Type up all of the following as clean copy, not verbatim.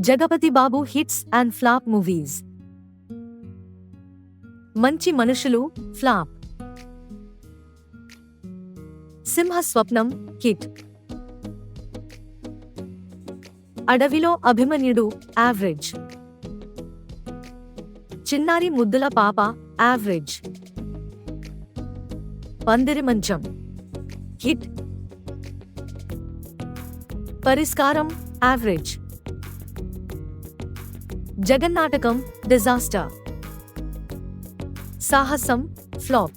Jagapathi Babu hits and flop movies. మంచి మనుషులు flop. సింహ స్వప్నం హిట్. అడవిలో అభిమన్యుడు యావరేజ్. చిన్నారి ముద్దుల పాప యావరేజ్. పందిరి మంచం హిట్. పరిష్కారం యావరేజ్. జగన్నాటకం డిజాస్టర్. సాహసం ఫ్లాప్.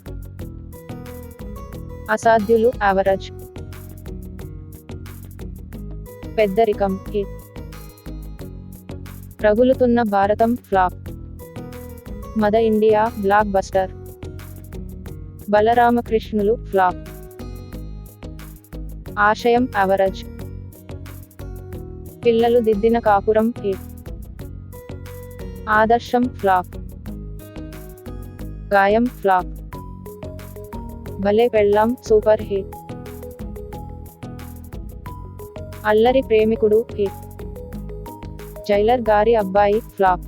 అసాధ్యులు యావరేజ్. పెద్దరికం హిట్. రగులుతున్న భారతం ఫ్లాప్. మద ఇండియా బ్లాక్ బస్టర్. బలరామకృష్ణులు ఫ్లాప్. ఆశయం యావరేజ్. పిల్లలు దిద్దిన కాపురం హిట్. ఆదర్శం ఫ్లాప్. గాయం ఫ్లాప్. భలే పెళ్ళాం సూపర్ హిట్. అల్లరి ప్రేమికుడు హిట్. జైలర్ గారి అబ్బాయి ఫ్లాప్.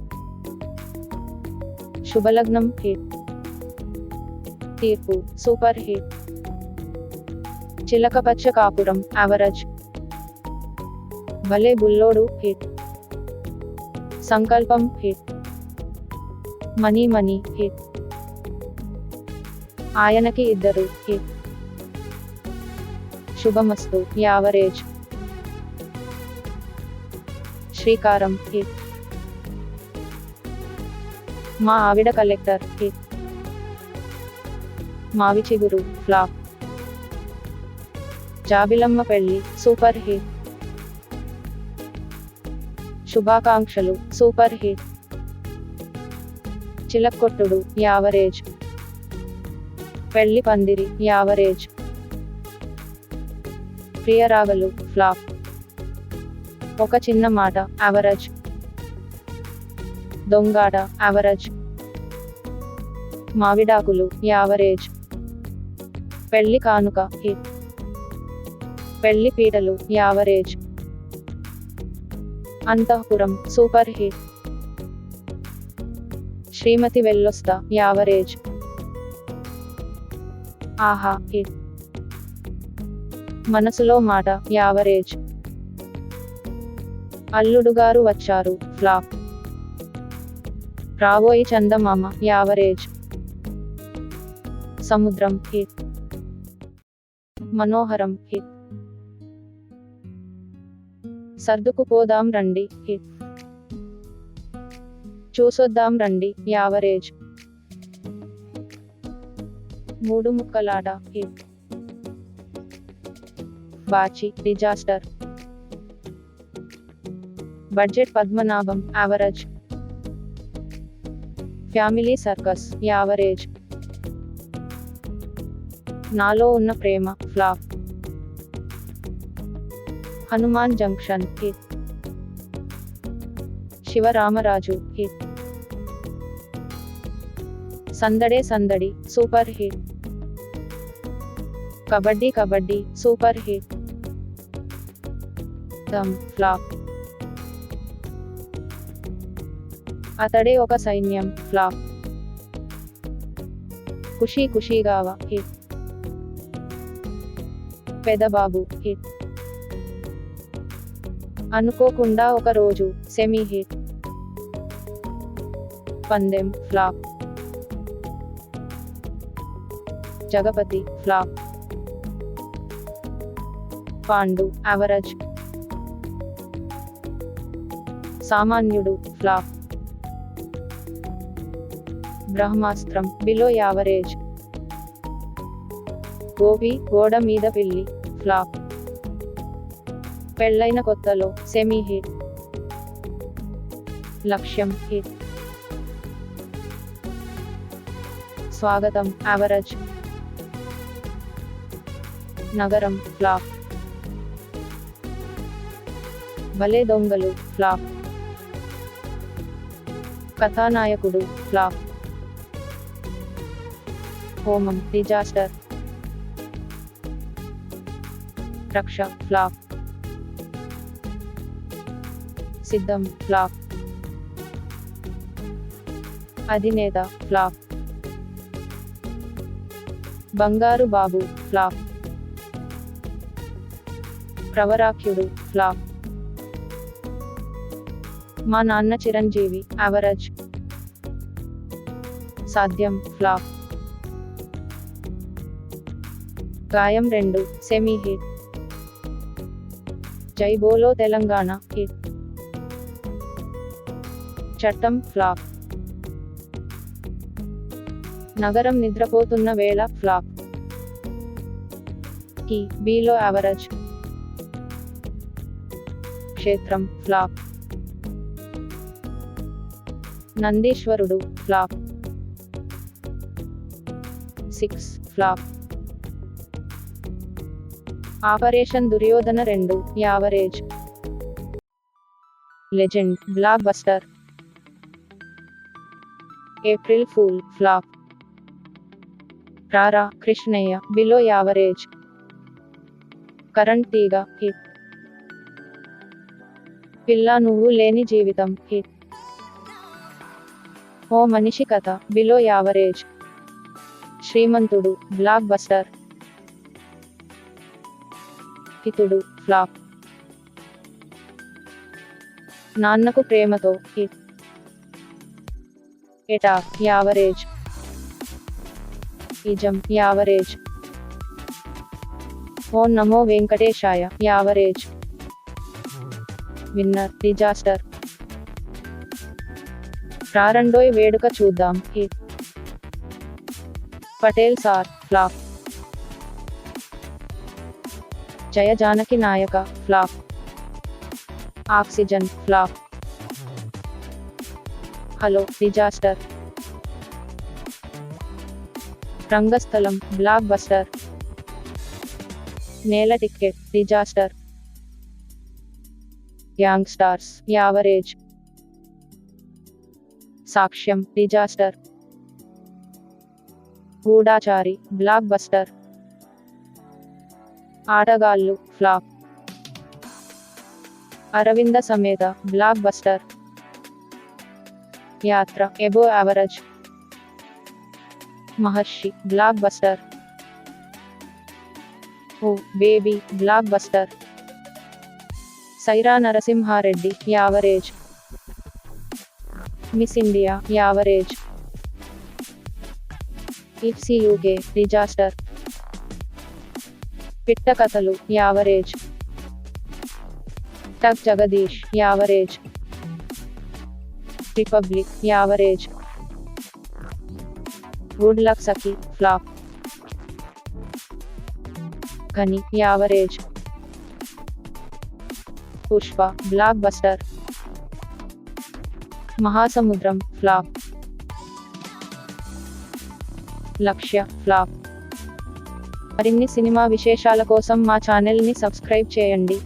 శుభలగ్నం హిట్. తీర్పు సూపర్ హిట్. చిలకపచ్చ కాపురం యావరేజ్. భలే బుల్లోడు హిట్. సంకల్పం హిట్. Money money hit. ఆయనకి ఇద్దరు హిట్. శుభమస్తు యావరేజ్. శ్రీకారం హిట్. మా ఆవిడ కలెక్టర్ హిట్. మావి చిగురు ఫ్లాప్. జాబిలమ్మ పెళ్లి సూపర్ హిట్. శుభాకాంక్షలు సూపర్ హిట్. చిలక్కొట్టుడు యావరేజ్. పెళ్లి పందిరి యావరేజ్. ప్రియరాగలు ఫ్లాప్. ఒక చిన్న మాట యావరేజ్. దొంగాట యావరేజ్. మావిడాకులు యావరేజ్. పెళ్లి కానుక హిట్. పెళ్లి పీటలు యావరేజ్. అంతఃపురం సూపర్ హిట్. శ్రీమతి వెళ్ళొస్తా యావరేజ్. ఆహా హిట్. మనసులో మాట average. అల్లుడుగారు Vacharu flop. Raboyi Chandamama average. Samudram hit. Manoharam hit. Sardukupodam Randi hit. Chusoddam Randi average. Moodu Mukkalata hit. Bachi disaster. Budget Padmanabham average. Family circus average. Nalo Unna Prema flop. Hanuman junction hit. Sivaramaraju hit. Sandade Sandadi super hit. Kabaddi Kabaddi super hit. Dum flop. Athade Oka Sainyam flop. Khushi Khushiga hit. Pedababu hit. Anukokunda Oka Roju semi hit. Pandem flop. Jagapati flop. Pandu average. Samanyudu flop. Brahmastram below average. Gopi గోడ మీద పిల్లి flop. పెళ్ళైన కొత్తలో semi hit. లక్ష్యం hit. స్వాగతం average. నగరం flop. భలే దొంగలు ఫ్లాప్. కథానాయకుడు ఫ్లాప్. హోమం డిజాస్టర్. రక్ష ఫ్లాప్. సిద్ధం ఫ్లాప్. అధినేత ఫ్లాప్. బంగారు బాబు ఫ్లాప్. ప్రవరాఖ్యుడు ఫ్లాప్. మా నాన్న చిరంజీవి యావరేజ్. సాధ్యం ఫ్లాప్. గాయం 2 సెమీ హిట్. జై బోలో తెలంగాణ హిట్. చట్టం ఫ్లాప్. నగరం నిద్రపోతున్న Vela flop. Ki below average. Kshetram flop. Nandeeswarudu flop. 6 flop. Operation Duryodhana 2 average. Legend blockbuster. April fool flop. Rara Krishnayya below average. Current Teega hit. Pilla Nuvvu Leni Jeevitham hit. Om Manishi Katha below average. Srimanthudu blockbuster. Hithudu flop. Nannaku Prematho hit. Eta average. Ism average. Om Namo Venkatesaya average. Winner disaster. Rarandoi Veduka Chuddam hit. Patel sir flop. Jaya Janaki Nayaka flop. Oxygen flop. Hello disaster. Rangasthalam blockbuster. Nela ticket disaster. Young stars average. Sakshyam disaster. Goodachari blockbuster. Aatagallu flop. Aravinda Sametha blockbuster. Yatra above average. Maharshi blockbuster. Oh baby blockbuster. Sye Raa Narasimha Reddy average. Miss India average. ఇఫ్సియుకే disaster. Pitta Kathalu average. Tuck Jagadish average. Republic average. Good luck Sakhi flop. Kani average. Pushpa blockbuster. Mahasamudram flop. Lakshya flop. మరిన్ని cinema విశేషాల కోసం మా channel ని subscribe చేయండి.